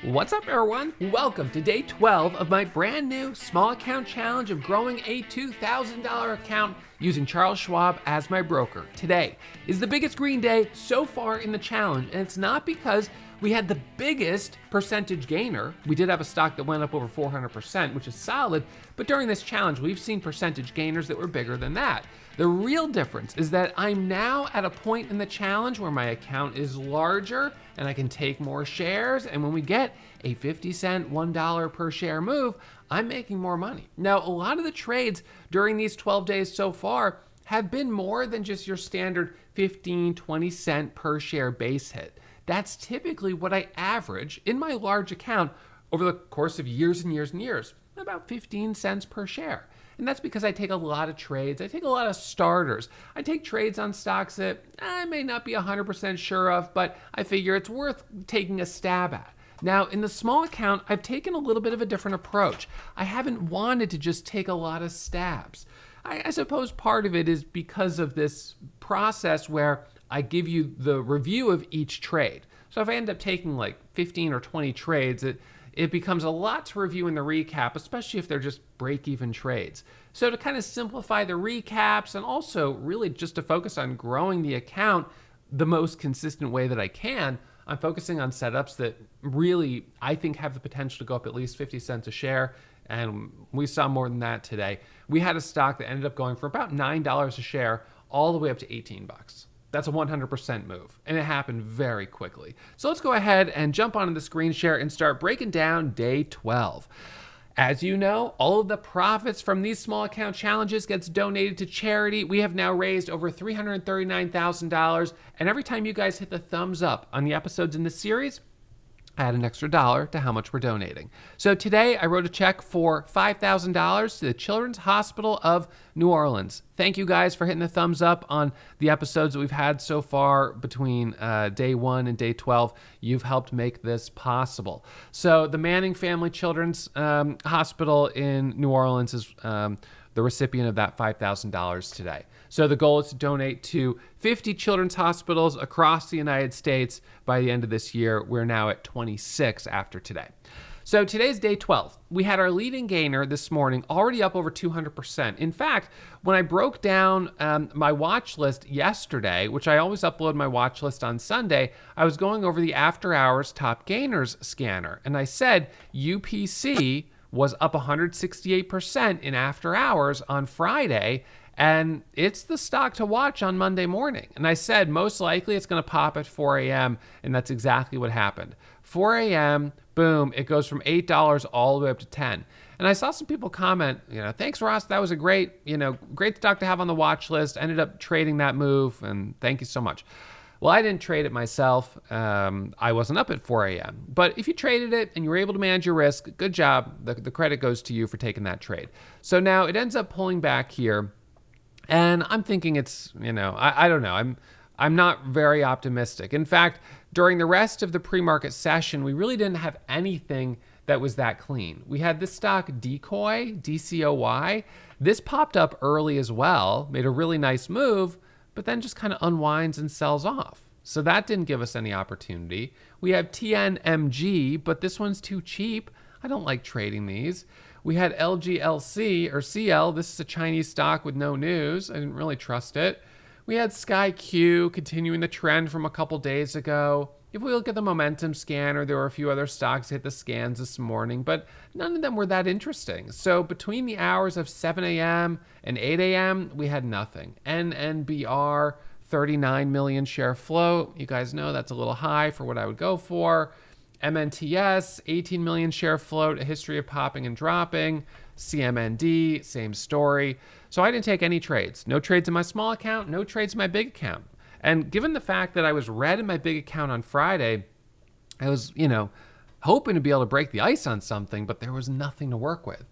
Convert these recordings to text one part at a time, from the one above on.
What's up, everyone? Welcome to day 12 of my brand new small account challenge of growing a $2,000 account using Charles Schwab as my broker. Today is the biggest green day so far in the challenge, and it's not because we had the biggest percentage gainer. We did have a stock that went up over 400%, which is solid, but during this challenge, we've seen percentage gainers that were bigger than that. The real difference is that I'm now at a point in the challenge where my account is larger and I can take more shares. And when we get a 50-cent, $1 per share move, I'm making more money. Now, a lot of the trades during these 12 days so far have been more than just your standard 15, 20 cent per share base hit. That's typically what I average in my large account over the course of years and years and years, about 15 cents per share. And that's because I take a lot of trades. I take a lot of starters. I take trades on stocks that I may not be 100% sure of, but I figure it's worth taking a stab at. Now, in the small account, I've taken a little bit of a different approach. I haven't wanted to just take a lot of stabs. I suppose part of it is because of this process where I give you the review of each trade. So if I end up taking like 15 or 20 trades, it becomes a lot to review in the recap, especially if they're just break-even trades. So to kind of simplify the recaps and also really just to focus on growing the account the most consistent way that I can, I'm focusing on setups that really I think have the potential to go up at least 50 cents a share. And we saw more than that today. We had a stock that ended up going for about $9 a share all the way up to 18 bucks. That's a 100% move, and it happened very quickly. So let's go ahead and jump onto the screen share and start breaking down day 12. As you know, all of the profits from these small account challenges gets donated to charity. We have now raised over $339,000, and every time you guys hit the thumbs up on the episodes in this series, add an extra $1 to how much we're donating. So today I wrote a check for $5,000 to the Children's Hospital of New Orleans. Thank you guys for hitting the thumbs up on the episodes that we've had so far between day 1 and day 12. You've helped make this possible. So the Manning Family Children's Hospital in New Orleans is the recipient of that $5,000 today. So the goal is to donate to 50 children's hospitals across the United States by the end of this year. We're now at 26 after today. So today's day 12. We had our leading gainer this morning already up over 200%. In fact, when I broke down my watch list yesterday, which I always upload my watch list on Sunday, I was going over the after hours top gainers scanner. And I said UPC was up 168% in after hours on Friday, and it's the stock to watch on Monday morning. And I said most likely it's going to pop at 4 a.m., and that's exactly what happened. 4 a.m., boom, it goes from $8 all the way up to 10. And I saw some people comment, thanks, Ross, that was a great stock to have on the watch list. Ended up trading that move, and thank you so much. Well, I didn't trade it myself. I wasn't up at 4 a.m. But if you traded it and you were able to manage your risk, good job. The credit goes to you for taking that trade. So now it ends up pulling back here. And I'm thinking it's, I don't know. I'm not very optimistic. In fact, during the rest of the pre-market session, we really didn't have anything that was that clean. We had this stock Decoy, DCOY. This popped up early as well, made a really nice move, but then just kind of unwinds and sells off. So that didn't give us any opportunity. We have TNMG, but this one's too cheap. I don't like trading these. We had LGLC or CL. This is a Chinese stock with no news. I didn't really trust it. We had SkyQ continuing the trend from a couple days ago. If we look at the momentum scanner, there were a few other stocks that hit the scans this morning, but none of them were that interesting. So between the hours of 7 a.m. and 8 a.m., we had nothing. NNBR, 39 million share float. You guys know that's a little high for what I would go for. MNTS, 18 million share float, a history of popping and dropping. CMND, same story. So I didn't take any trades. No trades in my small account, no trades in my big account. And given the fact that I was red in my big account on Friday, I was, hoping to be able to break the ice on something, but there was nothing to work with.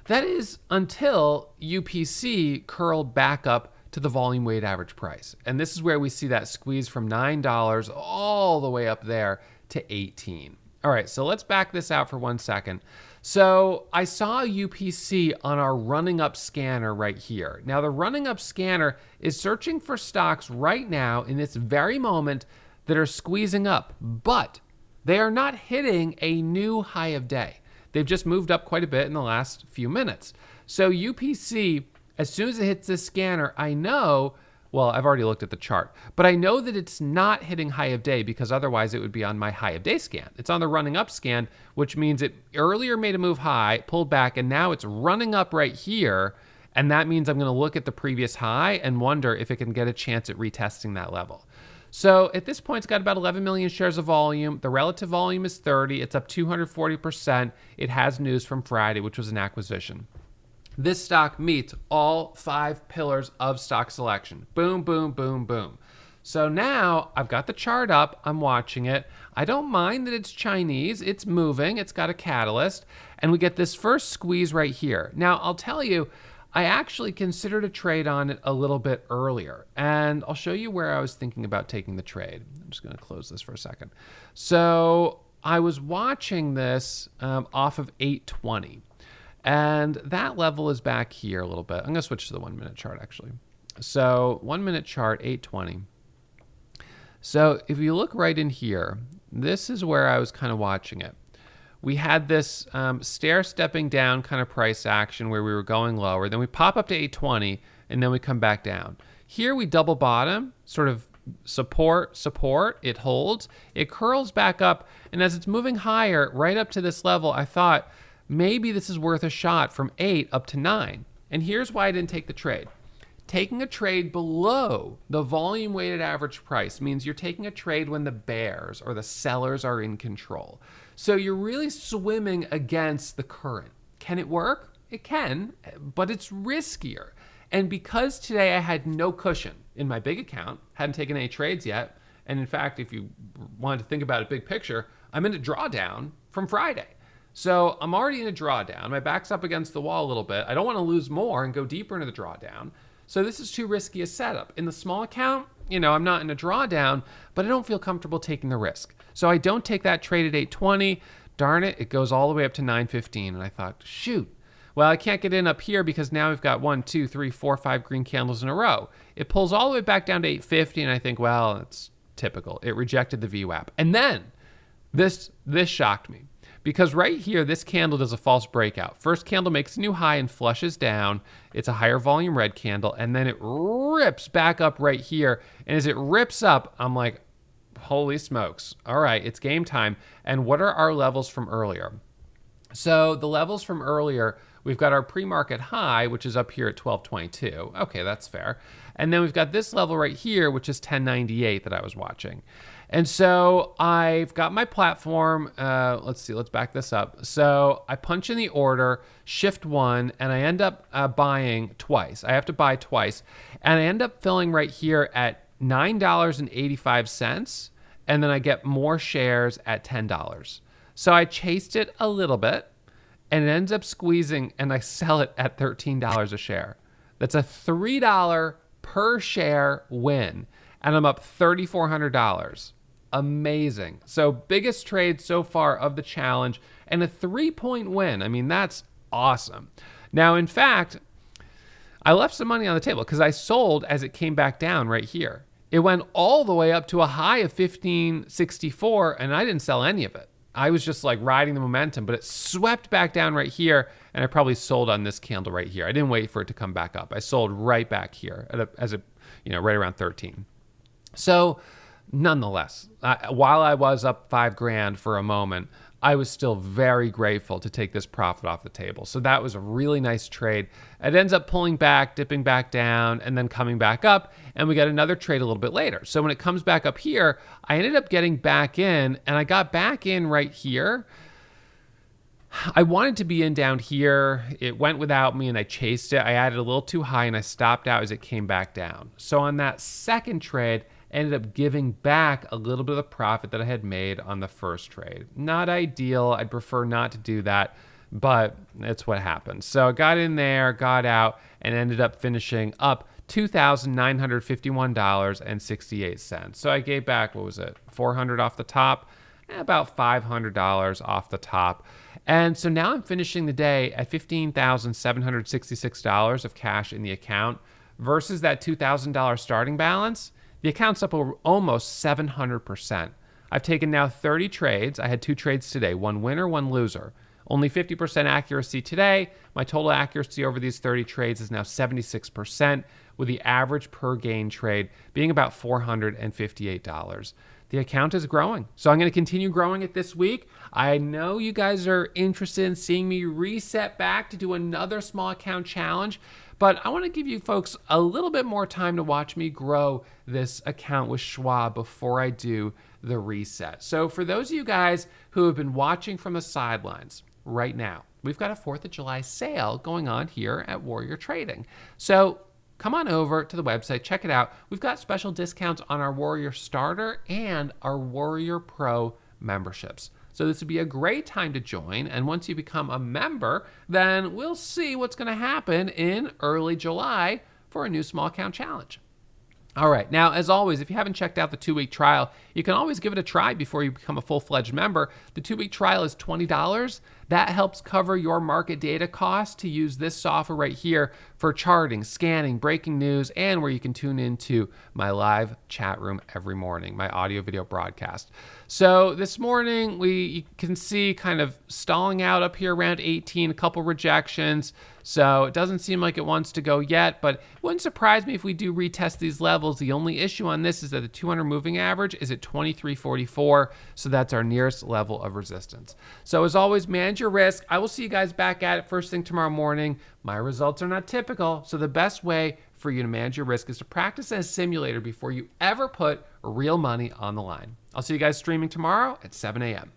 That is until UPC curled back up to the volume weighted average price. And this is where we see that squeeze from $9 all the way up there to 18. All right, so let's back this out for 1 second. So I saw UPC on our running up scanner right here. Now the running up scanner is searching for stocks right now in this very moment that are squeezing up, but they are not hitting a new high of day. They've just moved up quite a bit in the last few minutes. So UPC, as soon as it hits this scanner, I know, well, I've already looked at the chart, but I know that it's not hitting high of day because otherwise it would be on my high of day scan. It's on the running up scan, which means it earlier made a move high, pulled back, and now it's running up right here. And that means I'm going to look at the previous high and wonder if it can get a chance at retesting that level. So at this point, it's got about 11 million shares of volume. The relative volume is 30. It's up 240%. It has news from Friday, which was an acquisition. This stock meets all 5 pillars of stock selection. Boom, boom, boom, boom. So now I've got the chart up. I'm watching it. I don't mind that it's Chinese. It's moving. It's got a catalyst. And we get this first squeeze right here. Now, I'll tell you, I actually considered a trade on it a little bit earlier. And I'll show you where I was thinking about taking the trade. I'm just going to close this for a second. So I was watching this off of 820. And that level is back here a little bit. I'm going to switch to the 1 minute chart actually. So 1 minute chart, 820. So if you look right in here, this is where I was kind of watching it. We had this stair-stepping down kind of price action where we were going lower. Then we pop up to 820, and then we come back down. Here we double bottom, sort of support, it holds. It curls back up, and as it's moving higher, right up to this level, I thought, maybe this is worth a shot from 8 up to 9. And here's why I didn't take the trade. Taking a trade below the volume weighted average price means you're taking a trade when the bears or the sellers are in control. So you're really swimming against the current. Can it work? It can, but it's riskier. And because today I had no cushion in my big account, hadn't taken any trades yet, and in fact, if you wanted to think about a big picture, I'm in a drawdown from Friday. So I'm already in a drawdown. My back's up against the wall a little bit. I don't want to lose more and go deeper into the drawdown. So this is too risky a setup. In the small account, I'm not in a drawdown, but I don't feel comfortable taking the risk. So I don't take that trade at 820. Darn it, it goes all the way up to 915. And I thought, shoot, well, I can't get in up here because now we've got 1, 2, 3, 4, 5 green candles in a row. It pulls all the way back down to 850, and I think, well, it's typical. It rejected the VWAP. And then this shocked me. Because right here, this candle does a false breakout. First candle makes a new high and flushes down. It's a higher volume red candle, and then it rips back up right here. And as it rips up, I'm like, holy smokes. All right, it's game time. And what are our levels from earlier? So the levels from earlier, we've got our pre-market high, which is up here at 1222. Okay, that's fair. And then we've got this level right here, which is 1098 that I was watching. And so I've got my platform. Let's see, let's back this up. So I punch in the order, shift 1, and I end up buying twice. I have to buy twice. And I end up filling right here at $9.85. And then I get more shares at $10. So I chased it a little bit, and it ends up squeezing, and I sell it at $13 a share. That's a $3 per share win, and I'm up $3,400. Amazing. So biggest trade so far of the challenge, and a 3-point win. I mean, that's awesome. Now, in fact, I left some money on the table because I sold as it came back down right here. It went all the way up to a high of 1564, and I didn't sell any of it. I was just like riding the momentum, but it swept back down right here, and I probably sold on this candle right here. I didn't wait for it to come back up. I sold right back here right around 13. So nonetheless, while I was up $5,000 for a moment, I was still very grateful to take this profit off the table. So that was a really nice trade. It ends up pulling back, dipping back down, and then coming back up, and we got another trade a little bit later. So when it comes back up here, I ended up getting back in, and I got back in right here. I wanted to be in down here. It went without me, and I chased it. I added a little too high, and I stopped out as it came back down. So on that second trade, ended up giving back a little bit of the profit that I had made on the first trade. Not ideal. I'd prefer not to do that, but it's what happened. So I got in there, got out, and ended up finishing up $2,951.68. So I gave back, what was it, $400 off the top, about $500 off the top. And so now I'm finishing the day at $15,766 of cash in the account versus that $2,000 starting balance. The account's up over almost 700%. I've taken now 30 trades. I had 2 trades today, one winner, one loser. Only 50% accuracy today. My total accuracy over these 30 trades is now 76%, with the average per gain trade being about $458. The account is growing, so I'm going to continue growing it this week. I know you guys are interested in seeing me reset back to do another small account challenge, but I want to give you folks a little bit more time to watch me grow this account with Schwab before I do the reset. So for those of you guys who have been watching from the sidelines right now, we've got a 4th of July sale going on here at Warrior Trading. So come on over to the website, check it out. We've got special discounts on our Warrior Starter and our Warrior Pro memberships. So this would be a great time to join. And once you become a member, then we'll see what's going to happen in early July for a new small account challenge. All right, now as always, if you haven't checked out the 2-week trial, you can always give it a try before you become a full-fledged member. The 2-week trial is $20. That helps cover your market data costs to use this software right here for charting, scanning, breaking news, and where you can tune into my live chat room every morning, my audio video broadcast. So this morning, you can see kind of stalling out up here around 18, a couple rejections. So it doesn't seem like it wants to go yet, but it wouldn't surprise me if we do retest these levels. The only issue on this is that the 200 moving average is at 23.44, so that's our nearest level of resistance. So as always, manage your risk. I will see you guys back at it first thing tomorrow morning. My results are not typical, so the best way for you to manage your risk is to practice as a simulator before you ever put real money on the line. I'll see you guys streaming tomorrow at 7 a.m.